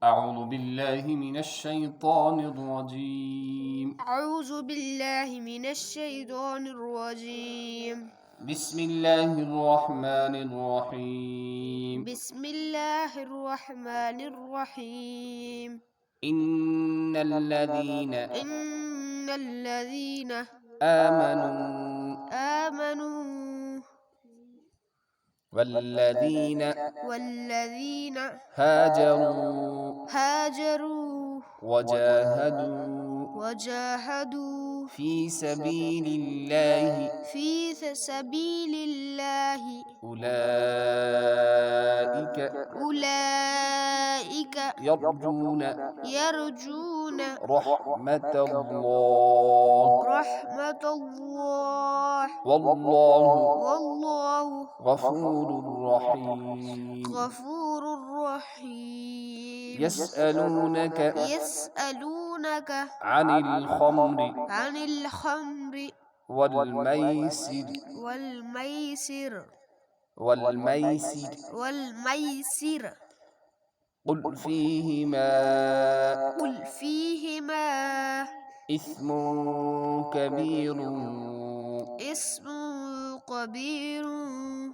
أعوذ بالله من الشيطان الرجيم. أعوذ بالله من الشيطان الرجيم. بسم الله الرحمن الرحيم. بسم الله الرحمن الرحيم. إن الذين آمنوا والذين هاجروا وجاهدوا في سبيل الله أولئك يرجون رحمة الله والله غفور رحيم. يسألونك عن الخمر والميسر قل فيهما إثم كبير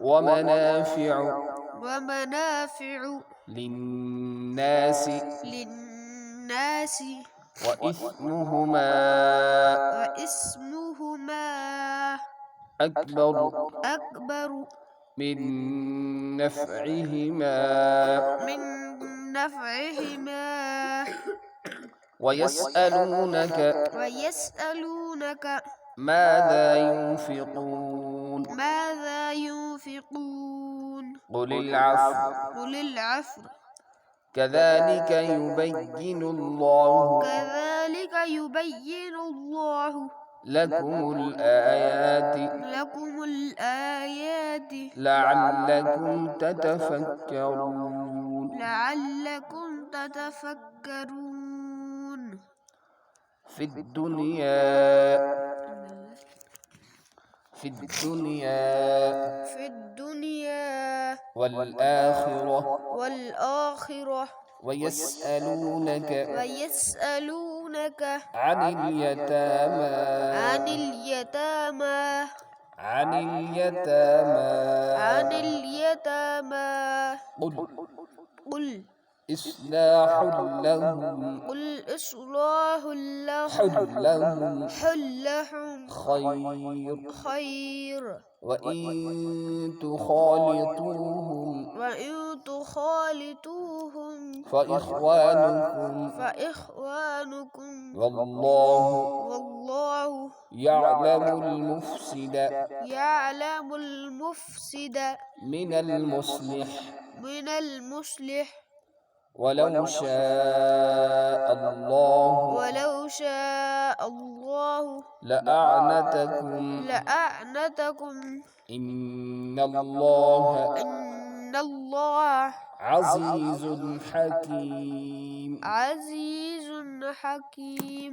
ومنافع للناس وإثمهما أكبر من نفعهما ويسألونك ماذا ينفقون قل العفو كذلك يبين الله لكم الآيات لعلكم تتفكرون. في الدنيا والآخرة ويسألونك عن اليتامى قل إصلاح لهم خير وإن تخالطوهم فإخوانكم والله يعلم المفسد من المصلح ولو شاء الله لأعنتكم إن الله عزيز حكيم.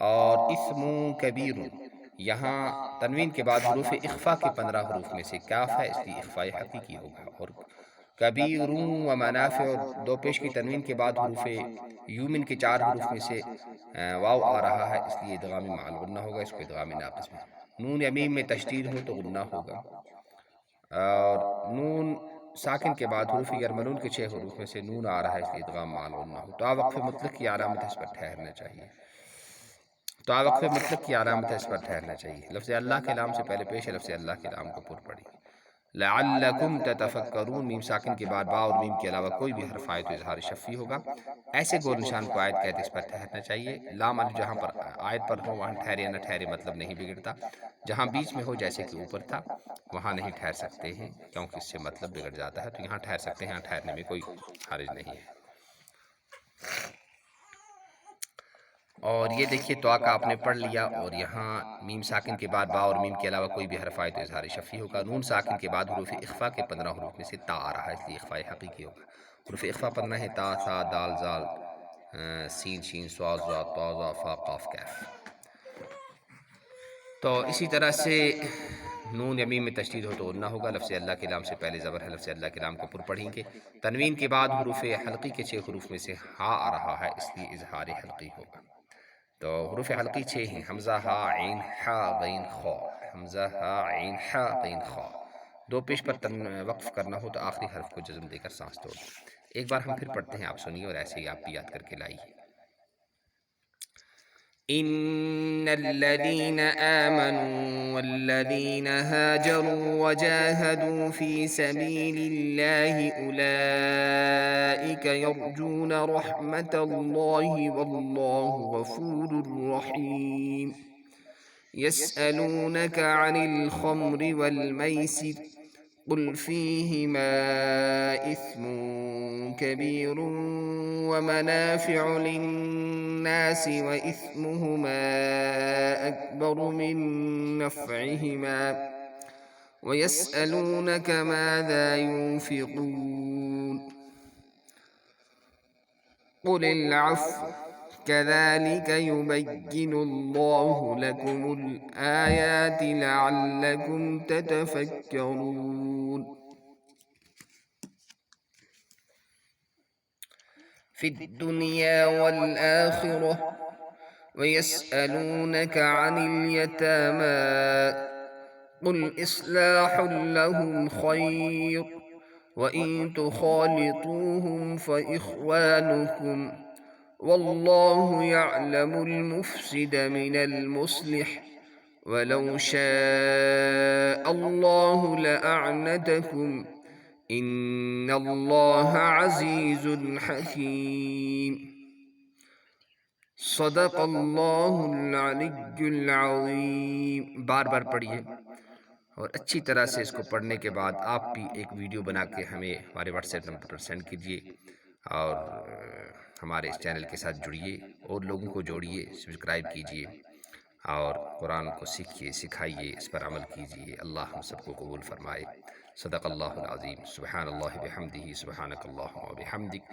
اور اسم کبیر، یہاں تنوین کے بعد حروف اخفا کے 15 حروف میں سے کاف ہے، اس لیے اخفاء حقیقی ہوگا، اور کبیر و منافع، اور دو پیش کی تنوین کے بعد حروف یومن کے 4 حروف میں سے واو آ رہا ہے، اس لیے ادغام مع الغنہ ہوگا، اس کو ادغام ناقص میں۔ نون میم میں تشدید ہو تو غنہ ہوگا، اور نون ساکن کے بعد حروف یرملون کے 6 حروف میں سے نون آ رہا ہے، اس لیے ادغام مع الغنہ ہو۔ تو وقف مطلق کی علامت ہے، اس پر ٹھہرنا چاہیے، تو وقف مطلق کی علامت ہے، اس پر ٹھہرنا چاہیے۔ لفظ اللہ کے نام سے پہلے پیش ہے، لفظ اللہ کے نام کو پر پڑھی۔ لعلکم تتفکرون، میم ساکن کے بعد با اور میم کے علاوہ کوئی بھی حرف آئے تو اظہار شفی ہوگا، ایسے گول نشان کو آیت کہتے، اس پر ٹھہرنا چاہیے۔ لام الف جہاں پر آیت پر ہو وہاں ٹھہرے یا نہ ٹھہرے مطلب نہیں بگڑتا، جہاں بیچ میں ہو جیسے کہ اوپر تھا وہاں نہیں ٹھہر سکتے ہیں کیونکہ اس سے مطلب بگڑ جاتا ہے، تو یہاں ٹھہر سکتے ہیں، یہاں ٹھہرنے میں کوئی حرج نہیں ہے۔ اور یہ دیکھیے تو کا آپ نے پڑھ لیا، اور یہاں میم ساکن کے بعد با اور میم کے علاوہ کوئی بھی حرف آئے تو اظہار شفی ہوگا۔ نون ساکن کے بعد حروف اخفا کے 15 حروف میں سے تا آ رہا ہے، اس لیے اخفاء حقیقی ہوگا۔ حروف اخفا 15 ہے: تا، ثا، دال، زال، سین، شین، صاد، ضاد، طا، ظا، فا، قاف، کاف۔ تو اسی طرح سے نون یا میم میں تشدید ہو تو غنہ ہوگا، لفظ اللہ کے نام سے پہلے زبر ہے، لفظ اللہ کے نام کو پر پڑھیں گے۔ تنوین کے بعد حروف حلقی کے 6 حروف میں سے ہا آ رہا ہے، اس لیے اظہار حلقی ہوگا۔ تو حروف حلقی 6 ہیں: حمزہ، ہا، عین، حا، غین، خا، حمزہ، ہا، عین، حا، غین، خا۔ دو پیش پر وقف کرنا ہو تو آخری حرف کو جزم دے کر سانس توڑ دیں۔ ایک بار ہم پھر پڑھتے ہیں، آپ سنیے اور ایسے ہی آپ بھی یاد کر کے لائیے۔ إن الذين آمنوا والذين هاجروا وجاهدوا في سبيل الله أولئك يرجون رحمة الله والله غفور رحيم يسألونك عن الخمر والميسر قل فيهما إثم كبير ومنافع للناس وإثمهما أكبر من نفعهما ويسألونك ماذا ينفقون قل العفو كذلك يبين الله لكم الآيات لعلكم تتفكرون في الدنيا والآخرة ويسألونك عن اليتامى قل إصلاح لهم خير وإن تخالطوهم فإخوانكم والله يعلم المفسد من المصلح ولو شاء الله لأعنتكم إن الله عزيز حكيم صدق اللہ العلی العظیم۔ بار بار پڑھیے اور اچھی طرح سے اس کو پڑھنے کے بعد آپ بھی ایک ویڈیو بنا کے ہمیں ہمارے واٹس ایپ نمبر پر سینڈ کیجیے، اور ہمارے اس چینل کے ساتھ جڑیے اور لوگوں کو جوڑیے، سبسکرائب کیجیے اور قرآن کو سیکھیے، سکھائیے، اس پر عمل کیجیے۔ اللہ ہم سب کو قبول فرمائے۔ صدق اللہ العظیم۔ سبحان اللہ بحمدہ، سبحانک اللہم وبحمدک،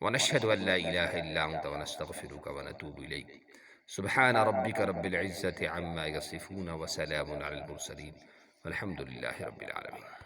ونشهد أن لا إله إلا أنت ونستغفرك ونتوب إليك سبحان ربك رب العزة عما يصفون وسلام على المرسلين والحمد لله رب العالمين۔